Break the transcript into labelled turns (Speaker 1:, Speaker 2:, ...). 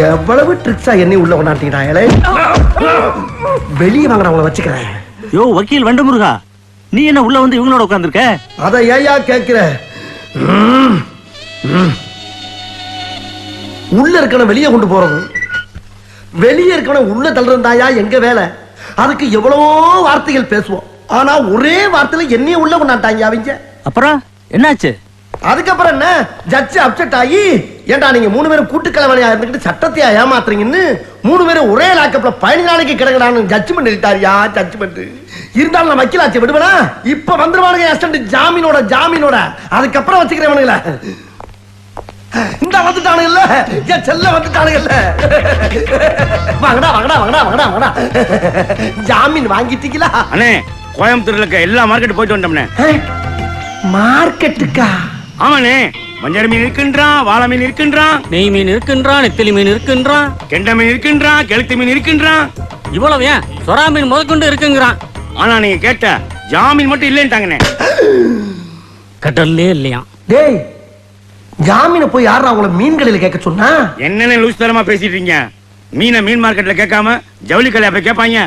Speaker 1: எவ்வளவு ட்ரிக்ஸா என்னை உள்ள கொண்டாட்டீங்களே. வெளியே வாங்க, அவங்கள வச்சுக்கிறேன்.
Speaker 2: யோ வக்கீல் வண்டு முருகா, நீ என்ன உள்ள வந்து இவங்களோட உட்கார்ந்துருக்க?
Speaker 1: அத ஏயா கேக்குற? உள்ள இருக்கவன வெளியே கொண்டு போறது, வெளியே இருக்கவன உள்ள தள்ளுறதாயா எங்க வேலை. அதுக்கு எவ்வளவோ வார்த்தைகள் பேசுவோம், ஆனா ஒரே வார்த்தையில என்னைய உள்ள கொண்டாட்டாங்க அவங்க.
Speaker 2: அப்புறம் என்னாச்சு?
Speaker 1: அதுக்கப்புறம் என்ன, ஜட்ஜ் அப்செட் ஆகி, ஏண்டா நீங்க 3 பேரும் கூட்டுக்கலவனையா இருந்துகிட்டு சட்டத்தையா ஏமாத்துறீங்கன்னு 3 பேரும் ஒரே லாக்கப்ல 15 நாளைக்கு கிடக்குறான்னு ஜட்ஜ்மெண்ட் எழுதிட்டாரியா. ஜட்ஜ்மெண்ட் இருந்தாலும் நான் வக்கீலாச்சு விடுவனா. இப்ப வந்துருவானுங்க அசிஸ்டன்ட் ஜாமீனோட. அதுக்கப்புறம் வச்சுக்கிறவனுங்கள இந்த வந்துட்டானுங்கல்ல, என் செல்ல வந்துட்டானுங்கல்ல. வாங்கடா. ஜாமீன் வாங்கிட்டீங்களா?
Speaker 3: அண்ணே, கோயம்புத்தூர்ல இருக்க எல்லா மார்க்கெட் போயிட்டு வந்தோம்னே.
Speaker 1: மார்க்கெட்டுக்கா?
Speaker 3: ஆமாண்ணே, மஞ்சள் மீன் இருக்கின்றான், வாழை மீன் இருக்கின்றான்,
Speaker 2: நெய் மீன் இருக்கின்றான், நெத்திலி மீன் இருக்கின்றான்,
Speaker 3: கெண்டை மீன் இருக்கின்றான், கெளுத்தி மீன் இருக்கின்றான்.
Speaker 2: இவ்வளவு ஏன் சொரா மீன் முதற்கொண்டு இருக்குங்கிறான்.
Speaker 3: ஆனா நீங்க கேட்ட ஜாமீன் மட்டும் இல்லைன்ட்டாங்கண்ணே.
Speaker 2: கடல்லே இல்லையா?
Speaker 1: டேய், ஜாமீனை போய் யாரா அவங்கள மீன் கடையில கேட்க சொன்னா?
Speaker 3: என்னென்ன லூஸ் தரமா பேசிட்டு இருக்கீங்க? மீனை மீன் மார்க்கெட்ல கேட்காம ஜவுளி கடையில போய் கேட்பாங்க.